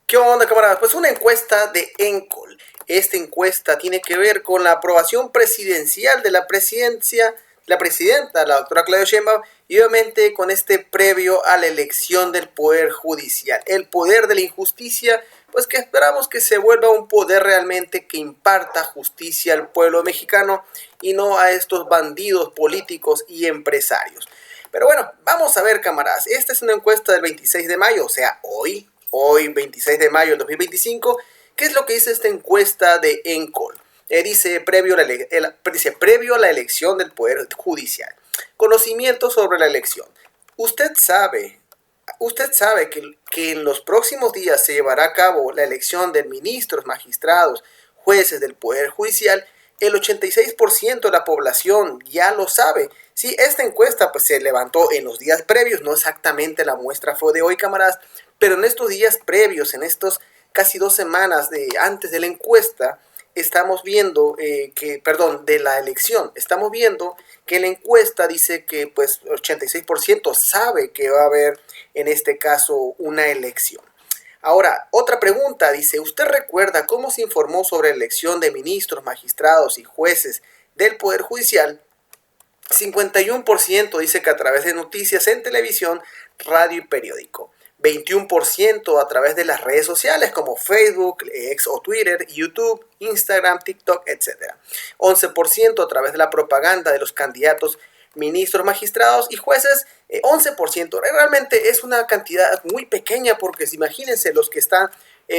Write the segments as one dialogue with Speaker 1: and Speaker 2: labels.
Speaker 1: ¿Qué onda, camaradas? Pues una encuesta de Encol. Esta encuesta tiene que ver con la aprobación presidencial de la presidenta, la doctora Claudia Sheinbaum, y obviamente con este previo a la elección del Poder Judicial. El poder de la injusticia, pues que esperamos que se vuelva un poder realmente que imparta justicia al pueblo mexicano y no a estos bandidos políticos y empresarios. Pero bueno, vamos a ver, camaradas. Esta es una encuesta del 26 de mayo, o sea, hoy 26 de mayo del 2025. ¿Qué es lo que dice esta encuesta de Encol? Dice previo a la elección del Poder Judicial. Conocimiento sobre la elección. Usted sabe, usted sabe que en los próximos días se llevará a cabo la elección de ministros, magistrados, jueces del Poder Judicial. El 86% de la población ya lo sabe. Sí, esta encuesta pues se levantó en los días previos, no exactamente la muestra fue de hoy, camaradas, pero en estos días previos, en estos casi 2 semanas antes de la encuesta, estamos viendo de la elección, estamos viendo que la encuesta dice que pues 86% sabe que va a haber en este caso una elección. Ahora, otra pregunta, dice, ¿usted recuerda cómo se informó sobre la elección de ministros, magistrados y jueces del Poder Judicial? 51% dice que a través de noticias en televisión, radio y periódico. 21% a través de las redes sociales como Facebook, X o Twitter, YouTube, Instagram, TikTok, etc. 11% a través de la propaganda de los candidatos, ministros, magistrados y jueces, 11%. Realmente es una cantidad muy pequeña porque imagínense los que están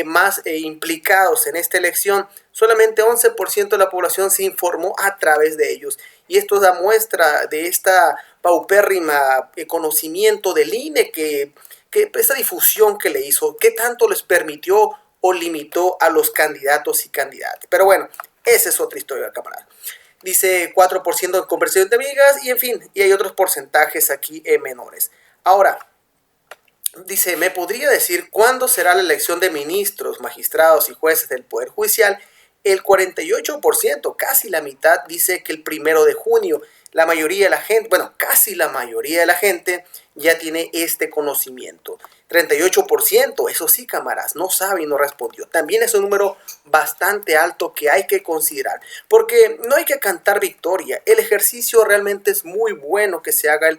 Speaker 1: más implicados en esta elección, solamente 11% de la población se informó a través de ellos. Y esto da muestra de esta paupérrima conocimiento del INE que esta difusión que le hizo, qué tanto les permitió o limitó a los candidatos y candidatas. Pero bueno, esa es otra historia, camarada. Dice 4% en conversión de amigas y en fin, y hay otros porcentajes aquí menores. Ahora, dice, ¿me podría decir cuándo será la elección de ministros, magistrados y jueces del Poder Judicial? El 48%, casi la mitad, dice que el 1 de junio. La mayoría de la gente, bueno, casi la mayoría de la gente ya tiene este conocimiento. 38%, eso sí, camaradas, no sabe y no respondió. También es un número bastante alto que hay que considerar, porque no hay que cantar victoria. El ejercicio realmente es muy bueno que se haga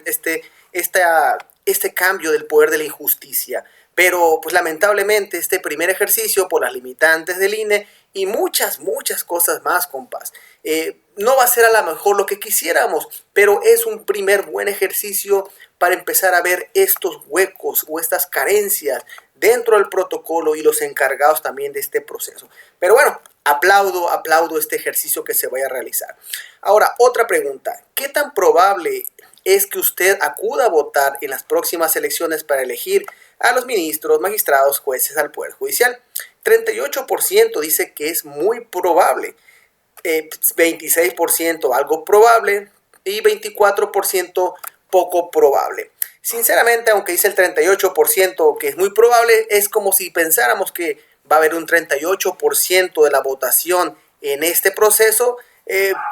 Speaker 1: este cambio del poder de la injusticia. Pero pues lamentablemente este primer ejercicio por las limitantes del INE y muchas cosas más, compás, no va a ser a lo mejor lo que quisiéramos, pero es un primer buen ejercicio para empezar a ver estos huecos o estas carencias dentro del protocolo y los encargados también de este proceso. Pero bueno, aplaudo este ejercicio que se vaya a realizar. Ahora, otra pregunta, ¿qué tan probable es que usted acuda a votar en las próximas elecciones para elegir a los ministros, magistrados, jueces al Poder Judicial? 38% dice que es muy probable, 26% algo probable y 24% poco probable. Sinceramente, aunque dice el 38% que es muy probable, es como si pensáramos que va a haber un 38% de la votación en este proceso,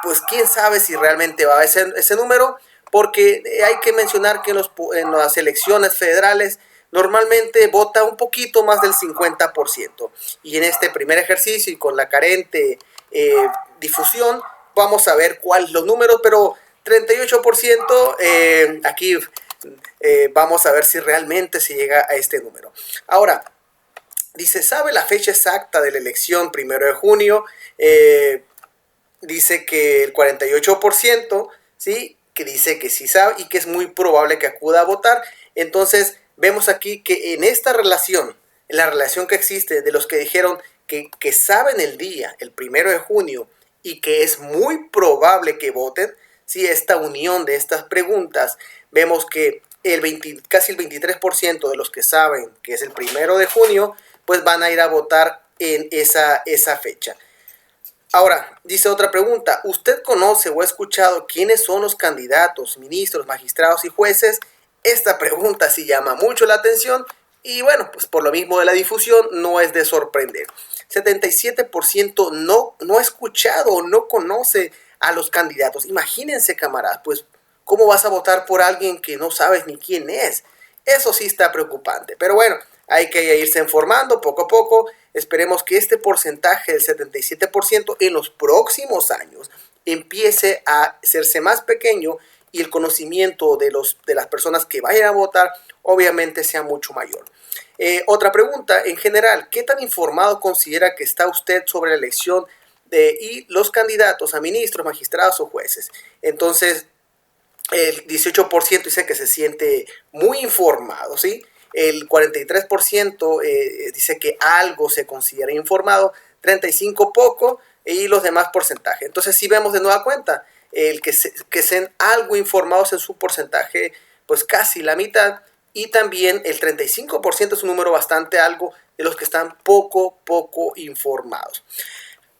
Speaker 1: pues quién sabe si realmente va a haber ese número, porque hay que mencionar que en las elecciones federales normalmente vota un poquito más del 50%. Y en este primer ejercicio y con la carente difusión, vamos a ver cuáles son los números, pero 38%, aquí vamos a ver si realmente se llega a este número. Ahora, dice, ¿sabe la fecha exacta de la elección 1 de junio? Dice que el 48%, ¿sí? Que dice que sí sabe y que es muy probable que acuda a votar. Entonces, vemos aquí que en esta relación, en la relación que existe de los que dijeron que saben el día, el 1 de junio, y que es muy probable que voten, ¿sí? Esta unión de estas preguntas, vemos que casi el 23% de los que saben que es el 1 de junio, pues van a ir a votar en esa fecha. Ahora, dice otra pregunta, ¿usted conoce o ha escuchado quiénes son los candidatos, ministros, magistrados y jueces? Esta pregunta sí llama mucho la atención y bueno, pues por lo mismo de la difusión no es de sorprender. 77% no ha escuchado o no conoce a los candidatos. Imagínense, camaradas, pues ¿cómo vas a votar por alguien que no sabes ni quién es? Eso sí está preocupante, pero bueno, hay que irse informando poco a poco. Esperemos que este porcentaje del 77% en los próximos años empiece a hacerse más pequeño y el conocimiento de las personas que vayan a votar obviamente sea mucho mayor. Otra pregunta, en general, ¿qué tan informado considera que está usted sobre la elección y los candidatos a ministros, magistrados o jueces? Entonces, el 18% dice que se siente muy informado, ¿sí? El 43% dice que algo se considera informado, 35% poco y los demás porcentajes. Entonces, si vemos de nueva cuenta, el que sean algo informados en su porcentaje, pues casi la mitad, y también el 35% es un número bastante algo de los que están poco informados.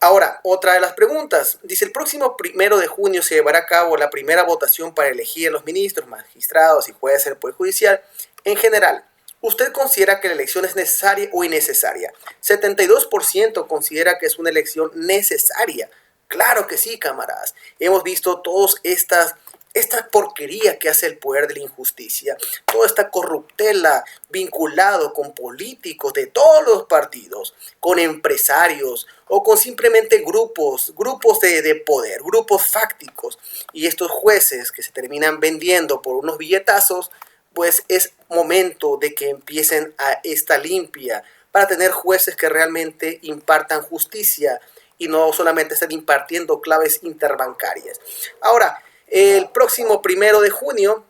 Speaker 1: Ahora, otra de las preguntas. Dice, el próximo 1 de junio se llevará a cabo la primera votación para elegir a los ministros, magistrados y jueces del Poder Judicial. En general, ¿usted considera que la elección es necesaria o innecesaria? 72% considera que es una elección necesaria. Claro que sí, camaradas. Hemos visto todas esta porquería que hace el poder de la injusticia, toda esta corruptela vinculado con políticos de todos los partidos, con empresarios o con simplemente grupos de poder, grupos fácticos. Y estos jueces que se terminan vendiendo por unos billetazos, pues es momento de que empiecen a esta limpia para tener jueces que realmente impartan justicia y no solamente estén impartiendo claves interbancarias. Ahora, el próximo 1 de junio,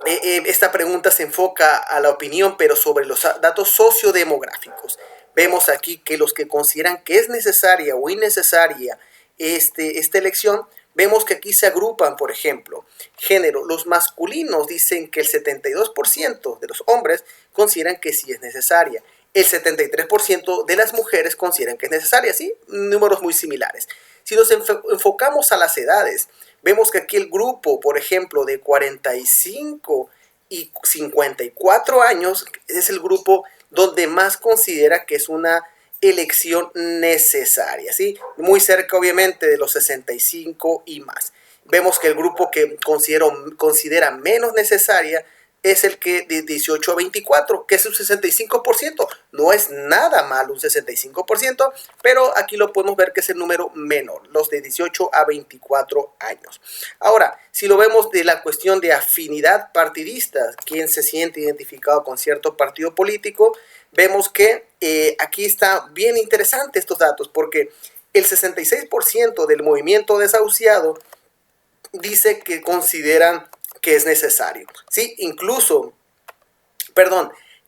Speaker 1: esta pregunta se enfoca a la opinión, pero sobre los datos sociodemográficos. Vemos aquí que los que consideran que es necesaria o innecesaria esta elección, vemos que aquí se agrupan, por ejemplo, género. Los masculinos dicen que el 72% de los hombres consideran que sí es necesaria. El 73% de las mujeres consideran que es necesaria, ¿sí? Números muy similares. Si nos enfocamos a las edades, vemos que aquí el grupo, por ejemplo, de 45 y 54 años es el grupo donde más considera que es una elección necesaria, ¿sí? Muy cerca, obviamente, de los 65 y más. Vemos que el grupo que considera menos necesaria es el que de 18 a 24, que es un 65%. No es nada malo un 65%, pero aquí lo podemos ver que es el número menor, los de 18 a 24 años. Ahora, si lo vemos de la cuestión de afinidad partidista, quien se siente identificado con cierto partido político, vemos que aquí está bien interesante estos datos, porque el 66% del movimiento desahuciado dice que consideran que es necesario, ¿sí? Incluso,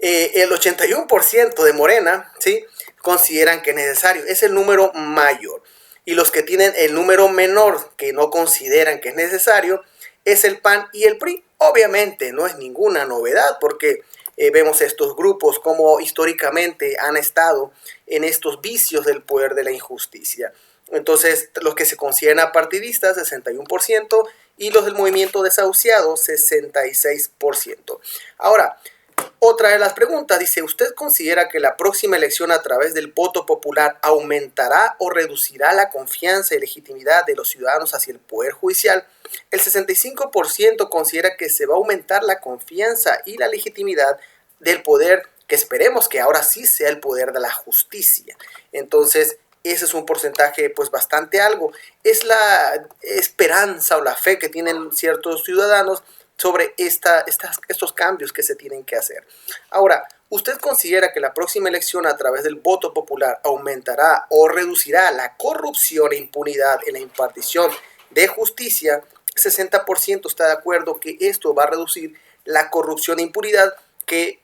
Speaker 1: el 81% de Morena, ¿sí?, consideran que es necesario. Es el número mayor. Y los que tienen el número menor, que no consideran que es necesario, es el PAN y el PRI. Obviamente no es ninguna novedad, porque vemos estos grupos como históricamente han estado en estos vicios del poder de la injusticia. Entonces, los que se consideran apartidistas, 61%, y los del movimiento desahuciado, 66%. Ahora, otra de las preguntas dice, ¿usted considera que la próxima elección a través del voto popular aumentará o reducirá la confianza y legitimidad de los ciudadanos hacia el Poder Judicial? El 65% considera que se va a aumentar la confianza y la legitimidad del poder, que esperemos que ahora sí sea el poder de la justicia. Entonces, ese es un porcentaje pues bastante algo. Es la esperanza o la fe que tienen ciertos ciudadanos sobre estos cambios que se tienen que hacer. Ahora, ¿usted considera que la próxima elección a través del voto popular aumentará o reducirá la corrupción e impunidad en la impartición de justicia? 60% está de acuerdo que esto va a reducir la corrupción e impunidad, que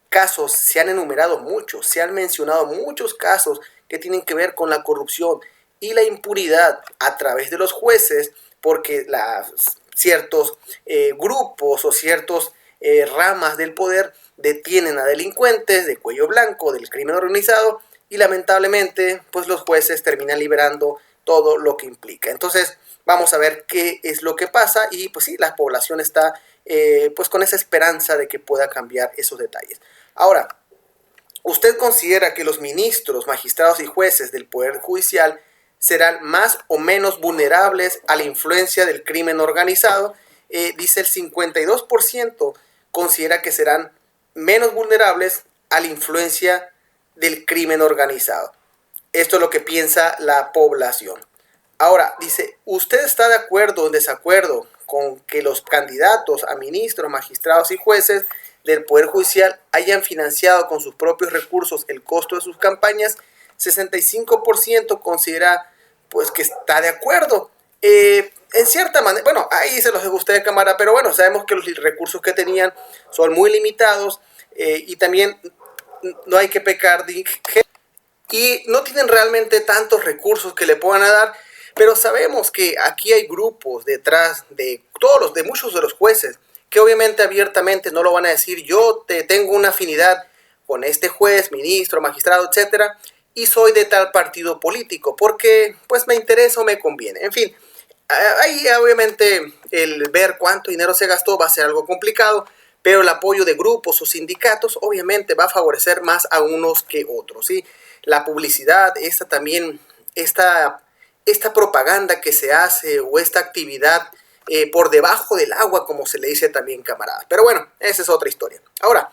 Speaker 1: casos se han enumerado muchos, se han mencionado muchos casos que tienen que ver con la corrupción y la impunidad a través de los jueces, porque ciertos grupos o ciertas ramas del poder detienen a delincuentes de cuello blanco, del crimen organizado, y lamentablemente pues los jueces terminan liberando todo lo que implica. Entonces vamos a ver qué es lo que pasa, y pues sí, la población está pues con esa esperanza de que pueda cambiar esos detalles. Ahora, ¿usted considera que los ministros, magistrados y jueces del Poder Judicial serán más o menos vulnerables a la influencia del crimen organizado? Dice el 52% considera que serán menos vulnerables a la influencia del crimen organizado. Esto es lo que piensa la población. Ahora, dice, ¿usted está de acuerdo o en desacuerdo con que los candidatos a ministros, magistrados y jueces del Poder Judicial hayan financiado con sus propios recursos el costo de sus campañas? 65% considera pues que está de acuerdo. En cierta manera, bueno, ahí se los dejo a ustedes, cámara, pero bueno, sabemos que los recursos que tenían son muy limitados y también no hay que pecar de y no tienen realmente tantos recursos que le puedan dar, pero sabemos que aquí hay grupos detrás de de muchos de los jueces que obviamente abiertamente no lo van a decir. Yo tengo una afinidad con este juez, ministro, magistrado, etcétera, y soy de tal partido político porque pues me interesa o me conviene. En fin, ahí obviamente el ver cuánto dinero se gastó va a ser algo complicado, pero el apoyo de grupos o sindicatos obviamente va a favorecer más a unos que otros, ¿sí? La publicidad, esta propaganda que se hace o esta actividad por debajo del agua, como se le dice también, camaradas. Pero bueno, esa es otra historia. Ahora,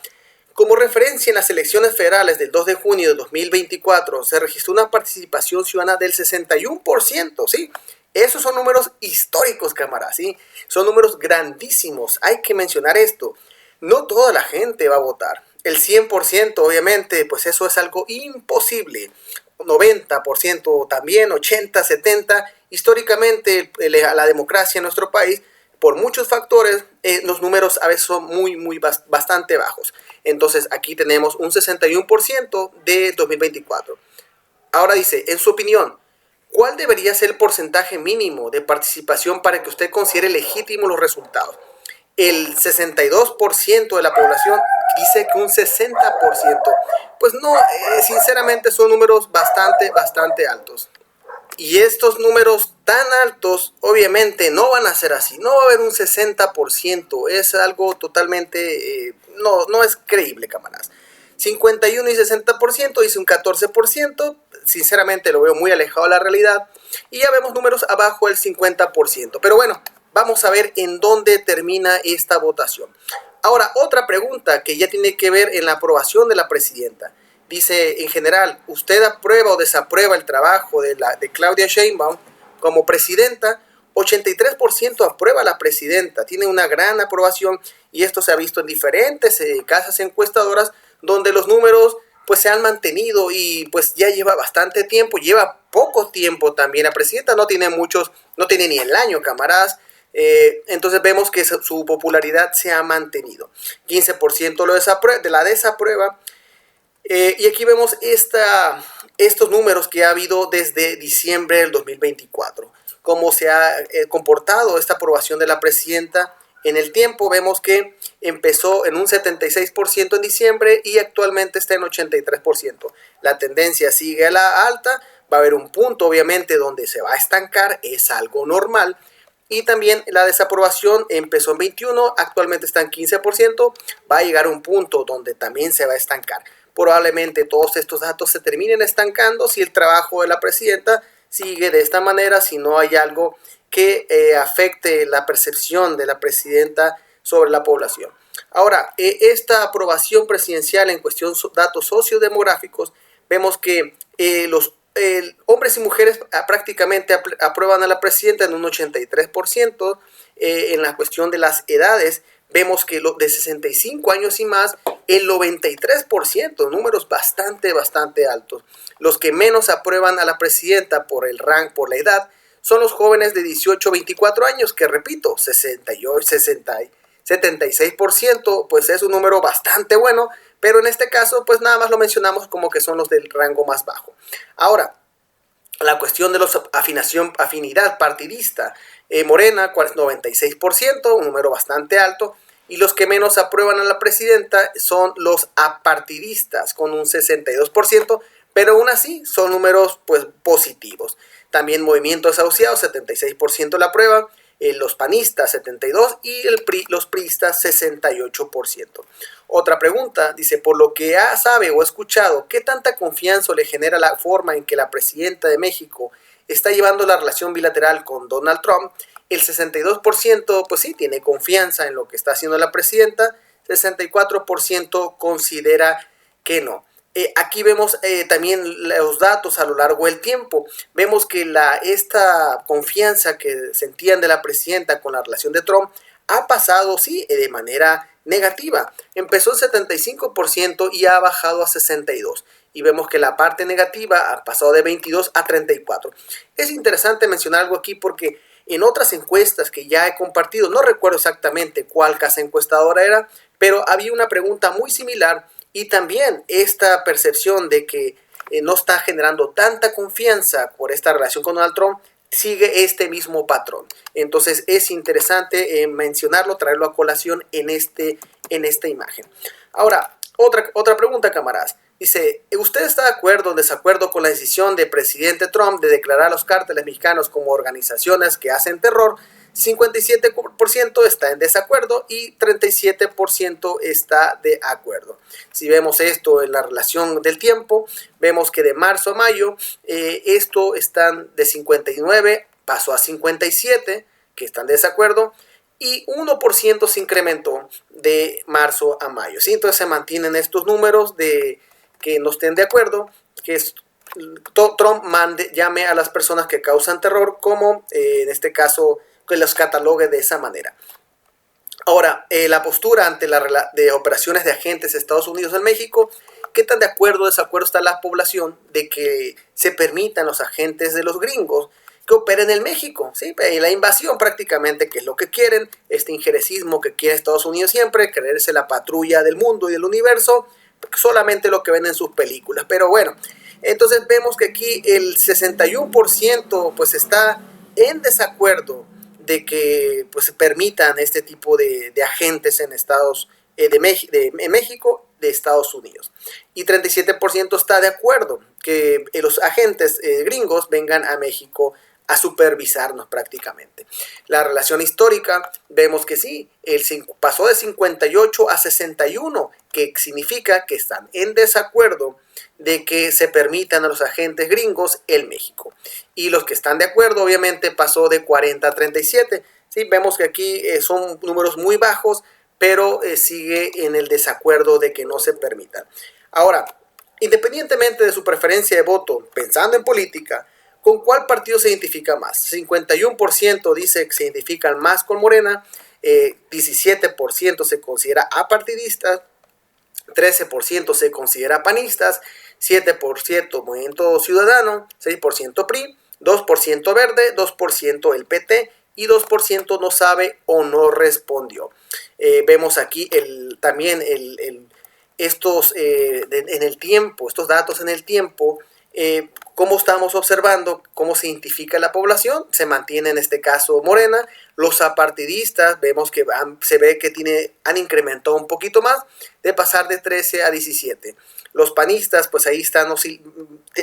Speaker 1: como referencia, en las elecciones federales del 2 de junio de 2024 se registró una participación ciudadana del 61%, ¿sí? Esos son números históricos, camaradas, ¿sí? Son números grandísimos. Hay que mencionar esto. No toda la gente va a votar. El 100%, obviamente, pues eso es algo imposible. 90% también, 80, 70. Históricamente, la democracia en nuestro país, por muchos factores, los números a veces son bastante bajos. Entonces, aquí tenemos un 61% de 2024. Ahora dice, en su opinión, ¿cuál debería ser el porcentaje mínimo de participación para que usted considere legítimos los resultados? El 62% de la población dice que un 60%. Pues no, sinceramente son números bastante altos. Y estos números tan altos obviamente no van a ser así. No va a haber un 60%. Es algo totalmente... no es creíble, camaradas. 51 y 60%, dice un 14%. Sinceramente lo veo muy alejado de la realidad. Y ya vemos números abajo del 50%. Pero bueno, vamos a ver en dónde termina esta votación. Ahora, otra pregunta que ya tiene que ver en la aprobación de la presidenta. Dice, en general, ¿usted aprueba o desaprueba el trabajo de Claudia Sheinbaum como presidenta? 83% aprueba a la presidenta, tiene una gran aprobación y esto se ha visto en diferentes casas encuestadoras donde los números pues se han mantenido y pues ya lleva bastante tiempo, lleva poco tiempo también. La presidenta no tiene ni el año, camaradas. Entonces vemos que su popularidad se ha mantenido. 15% la desaprueba. Y aquí vemos estos números que ha habido desde diciembre del 2024. Cómo se ha comportado esta aprobación de la presidenta en el tiempo. Vemos que empezó en un 76% en diciembre y actualmente está en 83%. La tendencia sigue a la alta. Va a haber un punto, obviamente, donde se va a estancar. Es algo normal. Y también la desaprobación empezó en 21, actualmente está en 15%. Va a llegar a un punto donde también se va a estancar. Probablemente todos estos datos se terminen estancando si el trabajo de la presidenta sigue de esta manera, si no hay algo que afecte la percepción de la presidenta sobre la población. Ahora, esta aprobación presidencial en cuestión de datos sociodemográficos, vemos que los hombres y mujeres prácticamente aprueban a la presidenta en un 83%. En la cuestión de las edades, vemos que de 65 años y más, el 93%, números bastante altos. Los que menos aprueban a la presidenta por la edad, son los jóvenes de 18 a 24 años, que repito, 76%, pues es un número bastante bueno, pero en este caso, pues nada más lo mencionamos como que son los del rango más bajo. Ahora, la cuestión de la afinidad partidista, Morena, 96%, un número bastante alto, y los que menos aprueban a la presidenta son los apartidistas, con un 62%, pero aún así son números pues positivos. También Movimiento Desahuciado, 76% la aprueba, los panistas 72% y los priistas 68%. Otra pregunta, dice, por lo que sabe o ha escuchado, ¿qué tanta confianza le genera la forma en que la presidenta de México está llevando la relación bilateral con Donald Trump? El 62% pues sí tiene confianza en lo que está haciendo la presidenta, 64% considera que no. Aquí vemos también los datos a lo largo del tiempo. Vemos que esta confianza que sentían de la presidenta con la relación de Trump ha pasado, sí, de manera negativa. Empezó en 75% y ha bajado a 62%. Y vemos que la parte negativa ha pasado de 22 a 34. Es interesante mencionar algo aquí porque en otras encuestas que ya he compartido, no recuerdo exactamente cuál casa encuestadora era, pero había una pregunta muy similar y también esta percepción de que no está generando tanta confianza por esta relación con Donald Trump sigue este mismo patrón. Entonces es interesante mencionarlo, traerlo a colación en esta imagen. Ahora, otra pregunta, camaradas. Dice, ¿usted está de acuerdo o desacuerdo con la decisión del presidente Trump de declarar a los cárteles mexicanos como organizaciones que hacen terror? 57% está en desacuerdo y 37% está de acuerdo. Si vemos esto en la relación del tiempo, vemos que de marzo a mayo, esto están de 59, pasó a 57, que están de desacuerdo, y 1% se incrementó de marzo a mayo. ¿Sí? Entonces se mantienen estos números de que no estén de acuerdo, que Trump llame a las personas que causan terror como en este caso que los catalogue de esa manera. Ahora, la postura ante de operaciones de agentes de Estados Unidos en México, ¿qué tan de acuerdo o desacuerdo está la población de que se permitan los agentes de los gringos que operen en México? ¿Sí? La invasión prácticamente, que es lo que quieren, este injerecismo que quiere Estados Unidos siempre, creerse la patrulla del mundo y del universo, solamente lo que ven en sus películas. Pero bueno, entonces vemos que aquí el 61% pues está en desacuerdo de que pues se permitan este tipo de agentes en en México, de Estados Unidos. Y 37% está de acuerdo que los agentes gringos vengan a México a supervisarnos prácticamente. La relación histórica, vemos que sí, pasó de 58 a 61, que significa que están en desacuerdo de que se permitan a los agentes gringos en México. Y los que están de acuerdo, obviamente, pasó de 40 a 37. ¿Sí? Vemos que aquí son números muy bajos, pero sigue en el desacuerdo de que no se permitan. Ahora, independientemente de su preferencia de voto, pensando en política, ¿con cuál partido se identifica más? 51% dice que se identifican más con Morena, 17% se considera apartidistas, 13% se considera panistas, 7% Movimiento Ciudadano, 6% PRI, 2% Verde, 2% el PT y 2% no sabe o no respondió. Vemos aquí también estos en el tiempo, estos datos en el tiempo, cómo estamos observando, cómo se identifica la población. Se mantiene en este caso Morena. Los apartidistas vemos que se ve que han incrementado un poquito más, de pasar de 13 a 17. Los panistas, pues ahí están,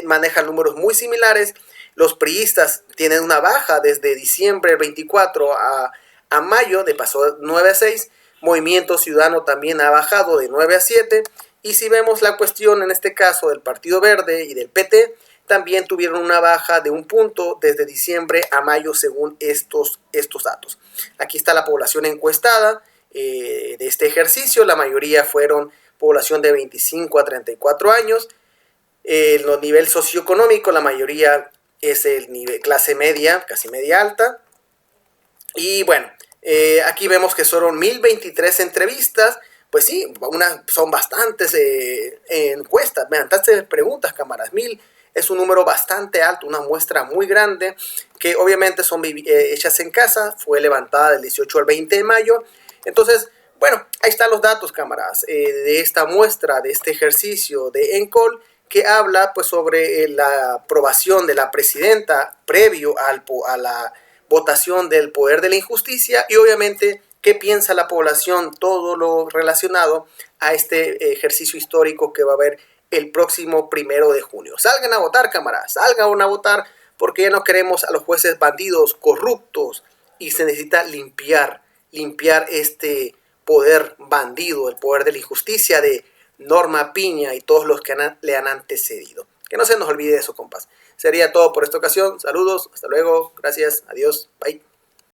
Speaker 1: manejan números muy similares. Los priistas tienen una baja desde diciembre 24 a mayo, pasó de 9 a 6. Movimiento Ciudadano también ha bajado de 9 a 7. Y si vemos la cuestión en este caso del Partido Verde y del PT, también tuvieron una baja de 1 punto desde diciembre a mayo según estos datos. Aquí está la población encuestada de este ejercicio. La mayoría fueron población de 25 a 34 años. El nivel socioeconómico, la mayoría es el nivel clase media, casi media alta. Y bueno, aquí vemos que fueron 1023 entrevistas. Pues sí, son bastantes encuestas, bastantes preguntas, cámaras. 1000 es un número bastante alto, una muestra muy grande, que obviamente son hechas en casa, fue levantada del 18 al 20 de mayo. Entonces, bueno, ahí están los datos, cámaras, de esta muestra, de este ejercicio de ENCOL, que habla pues sobre la aprobación de la presidenta previo a la votación del poder de la injusticia y obviamente qué piensa la población, todo lo relacionado a este ejercicio histórico que va a haber el próximo 1 de junio. Salgan a votar, camaradas, salgan a votar porque ya no queremos a los jueces bandidos, corruptos y se necesita limpiar este poder bandido, el poder de la injusticia de Norma Piña y todos los que le han antecedido. Que no se nos olvide eso, compas. Sería todo por esta ocasión. Saludos, hasta luego, gracias, adiós, bye.